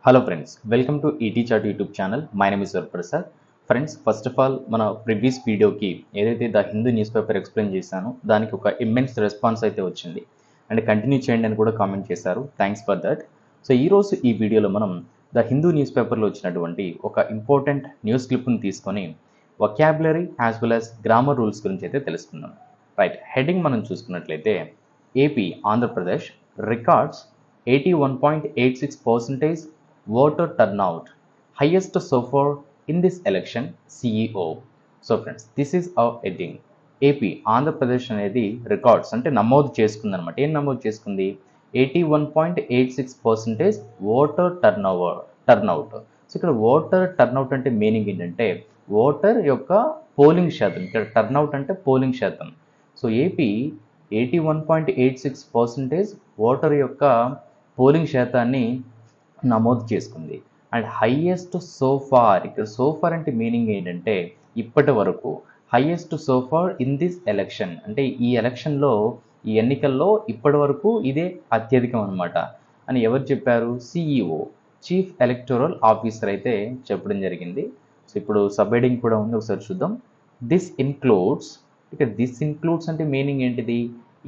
Hello friends, welcome to ET chat YouTube channel. My name is Varaprasad. Friends, first of all మన previous వీడియోకి ఏదైతే the Hindu news paper explain చేశానో దానికి ఒక immense response అయితే వచ్చింది అండ్ కంటిన్యూ చేయండి అని కూడా కామెంట్ చేశారు. Thanks for that. సో ఈరోజు ఈ వీడియోలో మనం ద హిందూ న్యూస్ పేపర్లో వచ్చినటువంటి ఒక ఇంపార్టెంట్ న్యూస్ క్లిప్ని తీసుకొని vocabulary as well as grammar rules గురించి అయితే తెలుసుకుందాం. రైట్, హెడ్డింగ్ మనం చూసుకున్నట్లయితే AP Andhra Pradesh records 81.86% voter turnout, highest so far in this election, CEO. So friends, this is our heading. AP Andhra Pradesh అనేది రికార్డ్స్ అంటే నమోదు చేసుకుంది అనమాట. ఏం నమోదు చేసుకుంది? 81.86% ఓటర్ టర్నౌట్. సో ఇక్కడ ఓటర్ టర్నౌట్ అంటే మీనింగ్ ఏంటంటే ఓటర్ యొక్క పోలింగ్ శాతం. ఇక్కడ టర్నౌట్ అంటే పోలింగ్ శాతం. సో ఏపీ 81.86% ఓటర్ యొక్క పోలింగ్ శాతాన్ని నమోదు చేసుకుంది. అండ్ హైయెస్ట్ సోఫార్, ఇక్కడ సోఫార్ అంటే మీనింగ్ ఏంటంటే ఇప్పటి వరకు. Highest so far in this election అంటే ఈ ఎలక్షన్లో, ఈ ఎన్నికల్లో ఇప్పటి వరకు ఇదే అత్యధికం అనమాట అని ఎవరు చెప్పారు? సిఈఓ, చీఫ్ ఎలక్టోరల్ ఆఫీసర్ అయితే చెప్పడం జరిగింది. సో ఇప్పుడు సబ్ హెడింగ్ కూడా ఉంది, ఒకసారి చూద్దాం. దిస్ ఇన్క్లూడ్స్, ఇక దిస్ ఇన్క్లూడ్స్ అంటే మీనింగ్ ఏంటిది?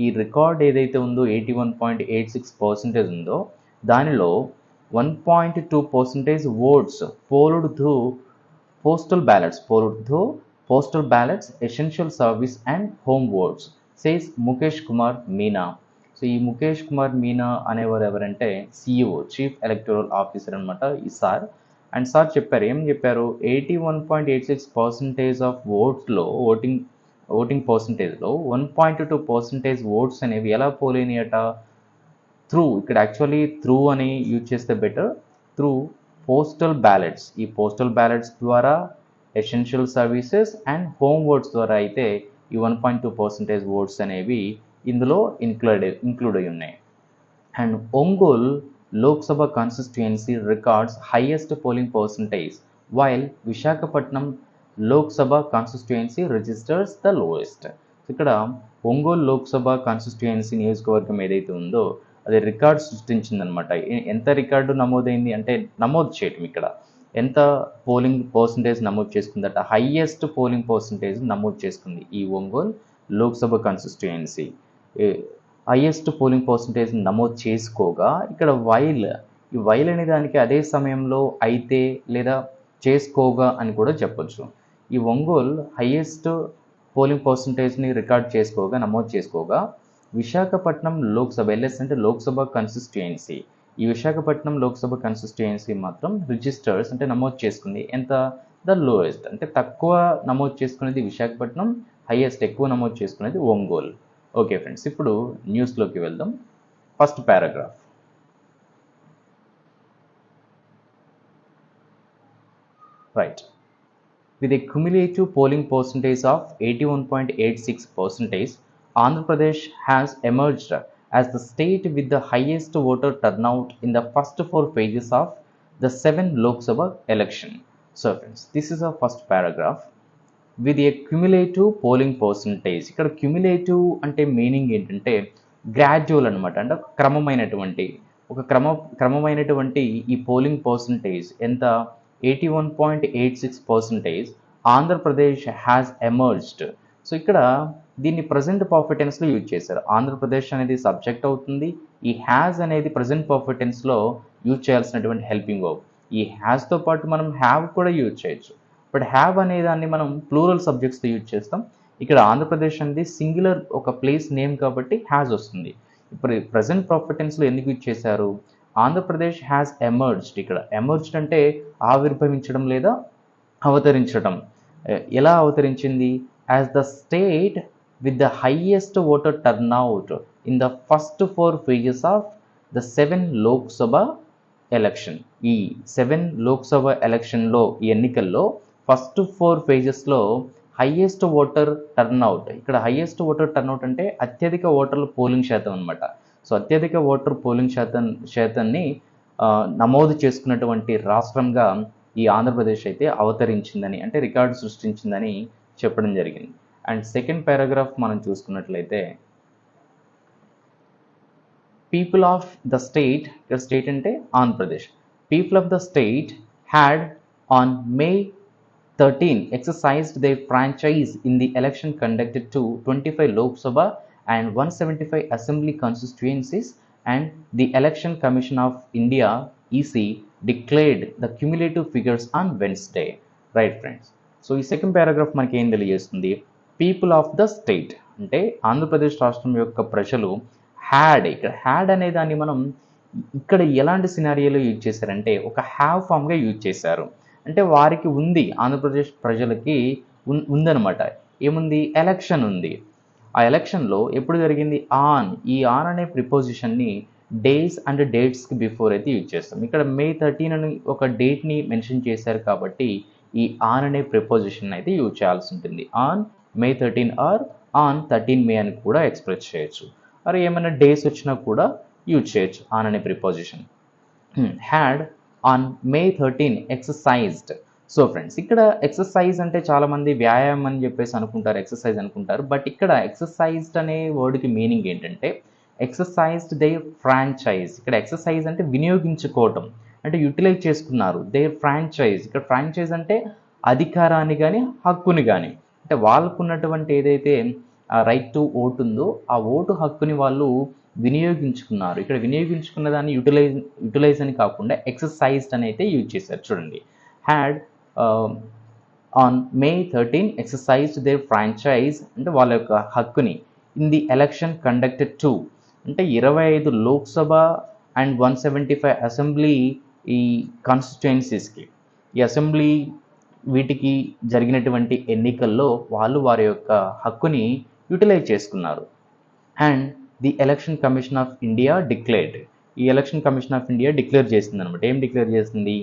ఈ రికార్డ్ ఏదైతే ఉందో 81.86% ఉందో దానిలో 1.2% votes polled through postal ballots, essential service and home votes, says Mukesh Kumar Meena. So ఈ ముఖేష్ కుమార్ మీనా అనేవారు ఎవరంటే సిఇఓ, చీఫ్ ఎలక్టోరల్ ఆఫీసర్ అనమాట ఈ సార్. అండ్ సార్ చెప్పారు, ఏం చెప్పారు? 81.86% ఆఫ్ ఓట్స్లో ఓటింగ్ పర్సంటేజ్లో 1.2% ఓట్స్ అనేవి ఎలా పోలేనియట? త్రూ, ఇక్కడ యాక్చువల్లీ త్రూ అని యూజ్ చేస్తే బెటర్. త్రూ పోస్టల్ బ్యాలెట్స్, ఈ పోస్టల్ బ్యాలెట్స్ ద్వారా, essential services and home votes ద్వారా అయితే ఈ 1.2% ఓట్స్ అనేవి ఇందులో ఇంక్లూడ్ అయి ఉన్నాయి. And Ongole Lok Sabha constituency records highest polling percentage while Visakhapatnam Lok Sabha constituency registers the lowest. ఇక్కడ ఒంగోలు లోక్సభ కాన్స్టిట్యుయెన్సీ నియోజకవర్గం ఏదైతే ఉందో అది రికార్డ్ సృష్టించిందనమాట. ఎంత రికార్డు నమోదైంది అంటే నమోదు చేయటం, ఇక్కడ ఎంత పోలింగ్ పర్సంటేజ్ నమోదు చేసుకుందట? హైయెస్ట్ పోలింగ్ పర్సంటేజ్ నమోదు చేసుకుంది ఈ Ongole Lok Sabha constituency. Highest polling percentage నమోదు చేసుకోగా ఇక్కడ ఈ వైల్ అనే దానికి అదే సమయంలో అయితే లేదా చేసుకోగా అని కూడా చెప్పొచ్చు. ఈ ఒంగోలు హైయెస్ట్ పోలింగ్ పర్సంటేజ్ని నమోదు చేసుకోగా విశాఖపట్నం లోక్సభ, ఎల్ఎస్ అంటే లోక్సభ కాన్స్టిట్యుయెన్సీ, ఈ విశాఖపట్నం లోక్సభ కాన్స్టిట్యుయెన్సీ మాత్రం రిజిస్టర్స్ అంటే నమోదు చేసుకుంది ఎంత? ద లోయెస్ట్ అంటే తక్కువ నమోదు చేసుకునేది విశాఖపట్నం, హైయెస్ట్ ఎక్కువ నమోదు చేసుకునేది ఒంగోలు. ఓకే ఫ్రెండ్స్, ఇప్పుడు న్యూస్లోకి వెళ్దాం. First paragraph. Right. With a cumulative polling percentage of 81.86%, Andhra Pradesh has emerged as the state with the highest voter turnout in the first 4 phases of the 7 Lok Sabha election. So friends, this is our first paragraph. With a cumulative polling percentage, ఇక్కడ cumulative అంటే meaning ఏంటంటే gradual అనమాట. అంటే క్రమమైనటువంటి ఈ polling percentage ఎంత? 81.86% Andhra Pradesh has emerged. So ఇక్కడ దీన్ని present perfect టెన్స్లో use చేశారు. ఆంధ్రప్రదేశ్ అనేది సబ్జెక్ట్ అవుతుంది. ఈ హ్యాజ్ అనేది ప్రజెంట్ పర్ఫెక్ట్ టెన్స్లో యూజ్ చేయాల్సినటువంటి హెల్పింగ్ వర్బ్. ఈ హ్యాజ్తో పాటు మనం హ్యావ్ కూడా యూజ్ చేయొచ్చు. బట్ హ్యావ్ అనే దాన్ని మనం ప్లూరల్ సబ్జెక్ట్స్తో యూజ్ చేస్తాం. ఇక్కడ ఆంధ్రప్రదేశ్ అనేది సింగులర్ ఒక ప్లేస్ నేమ్ కాబట్టి హ్యాజ్ వస్తుంది. ఇప్పుడు ప్రజెంట్ పర్ఫెక్ట్ టెన్స్లో ఎందుకు యూజ్ చేశారు? Andhra Pradesh has emerged. ఇక్కడ ఎమర్జ్డ్ అంటే ఆవిర్భవించడం లేదా అవతరించడం. ఎలా అవతరించింది? As the state with the highest voter turnout in the first 4 phases of the 7 Lok Sabha election. ఈ 7 లోక్సభ ఎలక్షన్లో, ఈ ఎన్నికల్లో first 4 phases highest voter turnout. ఇక్కడ హైయెస్ట్ ఓటర్ టర్న్అవుట్ అంటే అత్యధిక ఓటర్ల పోలింగ్ శాతం అనమాట. సో అత్యధిక ఓటర్ పోలింగ్ శాతాన్ని నమోదు చేసుకున్నటువంటి రాష్ట్రంగా ఈ ఆంధ్రప్రదేశ్ అయితే అవతరించిందని, అంటే రికార్డు సృష్టించిందని చెప్పడం జరిగింది. అండ్ సెకండ్ పారాగ్రాఫ్ మనం చూసుకున్నట్లయితే పీపుల్ ఆఫ్ ద స్టేట్, ఇక్కడ స్టేట్ అంటే Andhra Pradesh, people of the state had on May 13 exercised their franchise in the election conducted to 25 Lok Sabha and 175 assembly constituencies, and the Election Commission of India EC declared the cumulative figures on Wednesday. Right friends, so ఈ second paragraph మనకి ఏం తెలియజేస్తుంది, people of the state అంటే ఆంధ్రప్రదేశ్ రాష్ట్రం యొక్క ప్రజలు had, ఇక్కడ had అనే దాన్ని మనం ఇక్కడ ఎలాంటి సినారియోలో యూజ్ చేశారంటే ఒక హ్యావ్ ఫామ్గా యూజ్ చేశారు. అంటే వారికి ఉంది, ఆంధ్రప్రదేశ్ ప్రజలకి ఉందనమాట. ఏముంది, ఎలక్షన్ ఉంది. ఆ ఎలక్షన్లో ఎప్పుడు జరిగింది, ఆన్, ఈ ఆన్ అనే ప్రిపోజిషన్ని డేస్ అండ్ డేట్స్కి బిఫోర్ అయితే యూజ్ చేస్తాం. ఇక్కడ మే 13 అని ఒక డేట్ని మెన్షన్ చేశారు కాబట్టి ఈ ఆన్ అనే ప్రిపోజిషన్ అయితే యూజ్ చేయాల్సి ఉంటుంది. ఆన్ మే 13 ఆర్ ఆన్ 13 మే అని కూడా ఎక్స్ప్రెస్ చేయొచ్చు. మరి ఏమైనా డేస్ వచ్చినా కూడా యూజ్ చేయొచ్చు ఆన్ అనే preposition. Had on May 13 exercised. So friends, ఇక్కడ ఎక్సర్సైజ్ అంటే చాలామంది వ్యాయామం అని చెప్పేసి అనుకుంటారు, ఎక్సర్సైజ్ అనుకుంటారు. బట్ ఇక్కడ ఎక్సర్సైజ్డ్ అనే వర్డ్కి మీనింగ్ ఏంటంటే ఎక్సర్సైజ్డ్ దే ఫ్రాంచైజ్. ఇక్కడ ఎక్సర్సైజ్ అంటే వినియోగించుకోవటం, అంటే యూటిలైజ్ చేసుకున్నారు. దే ఫ్రాంచైజ్, ఇక్కడ ఫ్రాంచైజ్ అంటే అధికారాన్ని కానీ హక్కుని కానీ, అంటే వాళ్ళకున్నటువంటి ఏదైతే రైట్ టు ఓటు ఉందో ఆ ఓటు హక్కుని వాళ్ళు వినియోగించుకున్నారు. ఇక్కడ వినియోగించుకున్న దాన్ని యూటిలైజ్ అని కాకుండా ఎక్సర్సైజ్డ్ అని అయితే యూజ్ చేశారు. చూడండి, had on May 13 exercised their franchise అంటే వాళ్ళ యొక్క హక్కుని in the election conducted to, అంటే 25 లోక్సభ అండ్ 175 అసెంబ్లీ ఈ కాన్స్టిట్యుయెన్సీస్కి, ఈ అసెంబ్లీ వీటికి జరిగినటువంటి ఎన్నికల్లో వాళ్ళు వారి యొక్క హక్కుని యూటిలైజ్ చేసుకున్నారు. And the election commission of India declared, ఈ election commission of India declare చేసింది అనమాట. ఏం డిక్లేర్ చేసింది,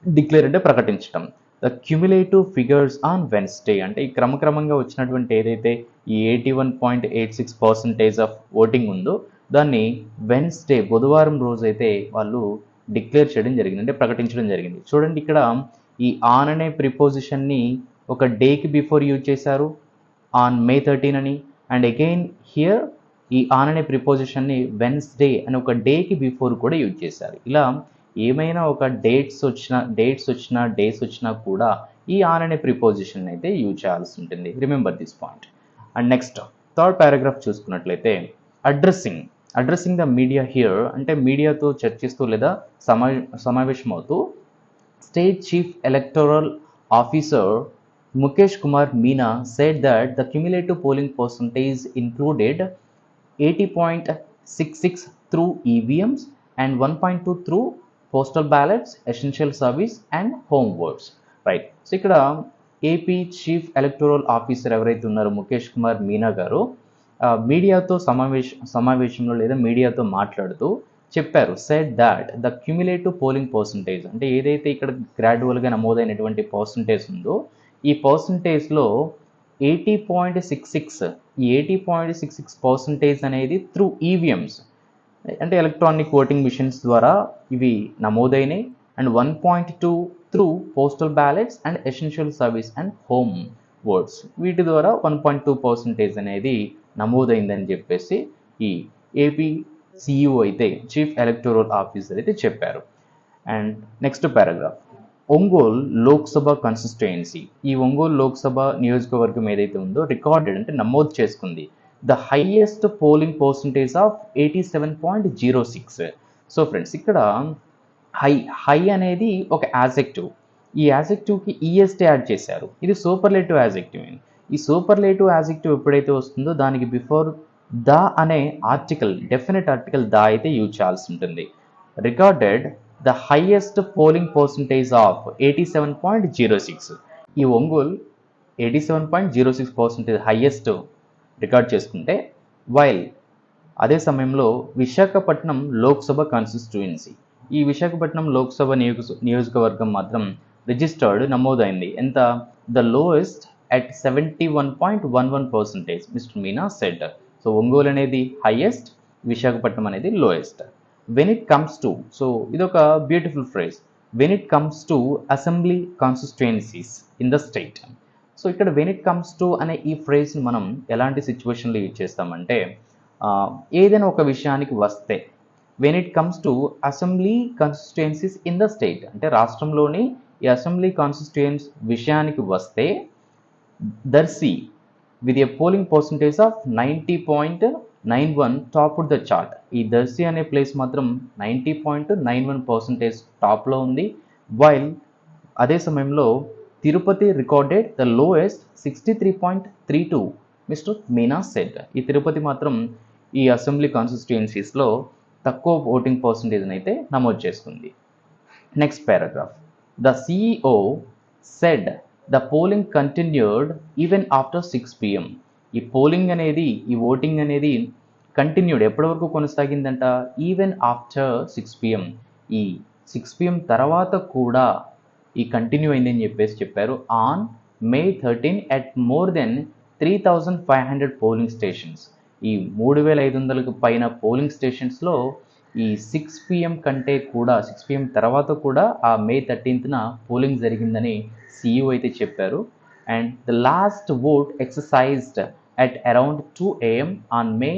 డిక్లేర్ అంటే ప్రకటించడం. The cumulative figures on Wednesday, అంటే ఈ క్రమక్రమంగా వచ్చినటువంటి ఏదైతే ఈ 81.86% ఆఫ్ ఓటింగ్ ఉందో దాన్ని వెన్స్డే బుధవారం రోజైతే వాళ్ళు డిక్లేర్ చేయడం జరిగింది, అంటే ప్రకటించడం జరిగింది. చూడండి, ఇక్కడ ఈ ఆన్ అనే ప్రిపోజిషన్ని ఒక డేకి బిఫోర్ యూజ్ చేశారు, ఆన్ మే 13 అని. అండ్ అగైన్ హియర్ ఈ ఆన్ అనే ప్రిపోజిషన్ని వెన్స్డే అని ఒక డేకి బిఫోర్ కూడా యూజ్ చేశారు. ఇలా ఏమైనా ఒక డేస్ వచ్చినా కూడా ఈ ఆన్ అనే ప్రిపోజిషన్ అయితే యూజ్ చేయాల్సి ఉంటుంది. Remember this point. And next third paragraph చూసుకున్నట్లయితే అడ్రస్సింగ్ ద మీడియా హియర్, అంటే మీడియాతో చర్చిస్తూ లేదా సమావేశమవుతూ state chief electoral officer Mukesh Kumar Meena said that the cumulative polling percentage included 80.66 through EVMs and 1.2 through postal ballots, essential service and home votes. Right. So ఇక్కడ AP chief electoral officer ఎవరైతే ఉన్నారో ముఖేష్ కుమార్ మీనా గారు మీడియాతో సమావేశంలో లేదా మీడియాతో మాట్లాడుతూ చెప్పారు, said that the cumulative polling percentage, అంటే ఏదైతే ఇక్కడ గ్రాడ్యువల్గా నమోదైనటువంటి పర్సంటేజ్ ఉందో ఈ పర్సంటేజ్లో 80.66, ఈ 80.66% అనేది త్రూ ఈవీఎంస్, అంటే ఎలక్ట్రానిక్ ఓటింగ్ మిషన్స్ ద్వారా ఇవి నమోదైనాయి. And 1.2 through postal ballots and essential service and home votes, వీటి ద్వారా 1.2% అనేది నమోదైందని చెప్పేసి ఈ ఏపీ సిఇఓ అయితే చీఫ్ ఎలక్టోరల్ ఆఫీసర్ అయితే చెప్పారు. And next paragraph, Ongole Lok Sabha constituency, ఈ ఒంగోలు లోక్సభ నియోజకవర్గం ఏదైతే ఉందో రికార్డెడ్ అంటే నమోదు చేసుకుంది the highest polling percentage of 87.06. So friends, ఇక్కడ హై అనేది ఒక యాజెక్టివ్, ఈ యాజెక్టివ్కి ఈఎస్టీ యాడ్ చేశారు, ఇది సూపర్లేటివ్ యాజెక్టివ్. ఈ సూపర్లేటివ్ యాజెక్టివ్ ఎప్పుడైతే వస్తుందో దానికి బిఫోర్ ద అనే ఆర్టికల్, డెఫినెట్ ఆర్టికల్ ద అయితే యూజ్ చేయాల్సి ఉంటుంది. Recorded the highest polling percentage of 87.06, ఈ ఒంగోల్ 87.06% హైయెస్ట్ రికార్డ్ చేసుకుంటే, వైల్ అదే సమయంలో విశాఖపట్నం లోక్సభ కాన్స్టిట్యుయెన్సీ, ఈ విశాఖపట్నం లోక్సభ నియోజకవర్గం మాత్రం రిజిస్టర్డ్ నమోదైంది ఎంత, the lowest at 71.11%, mister Meena said. So Ongole అనేది హైయెస్ట్, విశాఖపట్నం అనేది lowest. When it comes to, so ఇదొక beautiful phrase, when it comes to assembly constituencies in the state. So ఇక్కడ వెన్ ఇట్ కమ్స్ టు అనే ఈ ఫ్రేజ్ని మనం ఎలాంటి సిచ్యువేషన్లో యూజ్ చేస్తామంటే, ఏదైనా ఒక విషయానికి వస్తే, when it comes to assembly constituencies in the state, అంటే రాష్ట్రంలోని ఈ అసెంబ్లీ కాన్స్టిట్యుయెన్స్ విషయానికి వస్తే Darsi with a polling percentage of 90.91 topped the chart. ఈ దర్శి అనే ప్లేస్ మాత్రం 90.91% టాప్లో ఉంది. వైల్ అదే సమయంలో Tirupati recorded the lowest 63.32. Mister Meena said, ఈ తిరుపతి మాత్రం ఈ అసెంబ్లీ కాన్స్టిట్యుయెన్సీస్లో తక్కువ ఓటింగ్ పర్సంటేజ్ని అయితే నమోదు చేసుకుంది. Next paragraph. The CEO said the polling continued even after 6 PM. ఈ పోలింగ్ అనేది, ఈ ఓటింగ్ అనేది కంటిన్యూడ్ ఎప్పటి వరకు కొనసాగిందంట? Even after 6 PM. ఈ 6 PM తర్వాత కూడా ఈ కంటిన్యూ అయిందని చెప్పారు. On May 13 at more than 3,500 polling stations. ఈ 3,500కు పైన పోలింగ్ స్టేషన్స్లో ఈ 6 PM కంటే కూడా 6 PM తర్వాత కూడా ఆ May 13న పోలింగ్ జరిగిందని CEO అయితే చెప్పారు. And the last vote exercised at around 2 AM ఆన్ May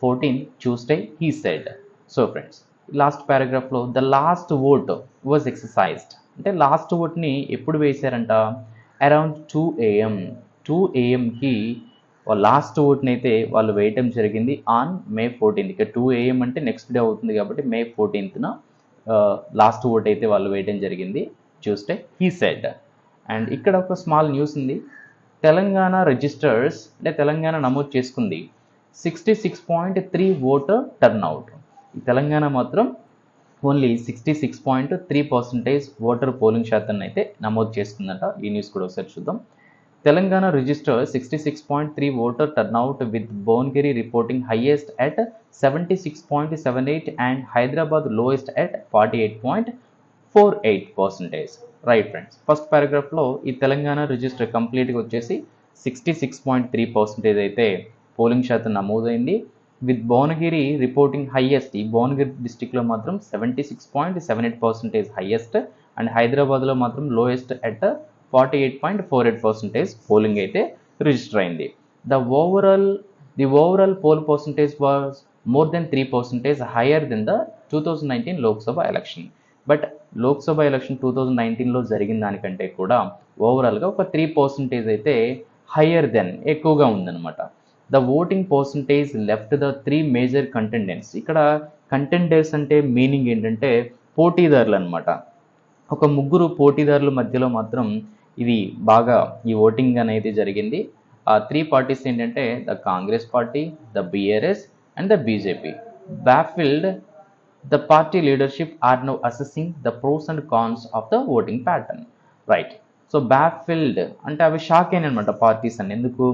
14 Tuesday, he said. So friends, last పారాగ్రాఫ్లో the last vote was exercised అంటే లాస్ట్ ఓట్ని ఎప్పుడు వేశారంట? Around 2 AM. 2 AMకి లాస్ట్ ఓట్ని అయితే వాళ్ళు వేయటం జరిగింది ఆన్ May 14. ఇక 2 AM అంటే నెక్స్ట్ డే అవుతుంది కాబట్టి May 14న లాస్ట్ ఓట్ అయితే వాళ్ళు వేయటం జరిగింది, ట్యూస్డే, హీ సెడ్. అండ్ ఇక్కడ ఒక స్మాల్ న్యూస్ ఉంది. తెలంగాణ రిజిస్టర్స్ అంటే తెలంగాణ నమోదు చేసుకుంది 66.3 ఓటర్ టర్న్అవుట్. ఈ తెలంగాణ మాత్రం ఓన్లీ 66.3% ఓటర్ పోలింగ్ శాతాన్ని అయితే నమోదు చేసుకుందంట. ఈ న్యూస్ కూడా ఒకసారి చూద్దాం. Telangana register 66.3 voter turnout with Bhuvanagiri reporting highest at 76.78 and Hyderabad lowest at 48.48%. Right friends, first పారాగ్రాఫ్లో ఈ తెలంగాణ రిజిస్టర్ కంప్లీట్గా వచ్చేసి 66.3% అయితే పోలింగ్ శాతం నమోదైంది. విత్ భువనగిరి రిపోర్టింగ్ హైయెస్ట్, ఈ భువనగిరి డిస్టిక్లో మాత్రం 76.78% హైయెస్ట్ అండ్ హైదరాబాద్లో మాత్రం లోయెస్ట్ at 48.48% పోలింగ్ అయితే రిజిస్టర్ అయింది. The overall poll percentage was more than 3% higher than the 2019 Lok Sabha election. But Lok Sabha election 2019లో జరిగిన దానికంటే కూడా ఓవరాల్గా ఒక 3% అయితే హయ్యర్ దెన్, ఎక్కువగా ఉందన్నమాట. The voting percentage left the 3 major contendents. ఇక్కడ కంటెండర్స్ అంటే మీనింగ్ ఏంటంటే పోటీదారులు అనమాట. ఒక ముగ్గురు పోటీదారుల మధ్యలో మాత్రం ఇది బాగా ఈ ఓటింగ్ అనేది జరిగింది. ఆ 3 పార్టీస్ ఏంటంటే the Congress party, the BRS and the BJP. baffled the party leadership are now assessing the pros and cons of the voting pattern. Right, so baffled అంటే అవి షాక్ అయినమాట పార్టీస్ అని. ఎందుకు?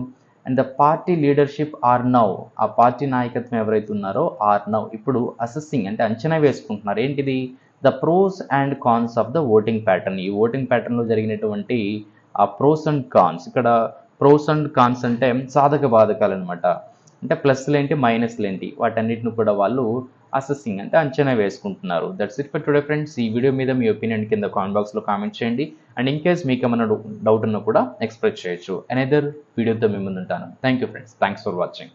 And the party leadership are now, ఆ party నాయకత్వం ఎవరైతే ఉన్నారో are now ఇప్పుడు అసెసింగ్ అంటే అంచనా వేసుకుంటున్నారు. ఏంటిది? The pros and cons of the voting pattern. ఈ ఓటింగ్ ప్యాటర్న్లో జరిగినటువంటి ఆ ప్రోస్ అండ్ కాన్స్. ఇక్కడ ప్రోస్ అండ్ కాన్స్ అంటే సాధక బాధకాలు అనమాట. అంటే ప్లస్లు ఏంటి, మైనస్లు ఏంటి, వాటన్నిటిని కూడా వాళ్ళు అసెసింగ్ అంటే అంచనా వేసుకుంటున్నారు. That's it for today friends. ఈ వీడియో మీద మీ ఒపీనియన్ కింద కామెంట్ బాక్స్లో కామెంట్ చేయండి. అండ్ ఇన్ కేస్ మీకు ఏమైనా డౌట్ ఉన్నా కూడా ఎక్స్ప్రెస్ చేయొచ్చు. అనదర్ వీడియోతో మీ ముందు ఉంటాను. Thank you friends, thanks for watching.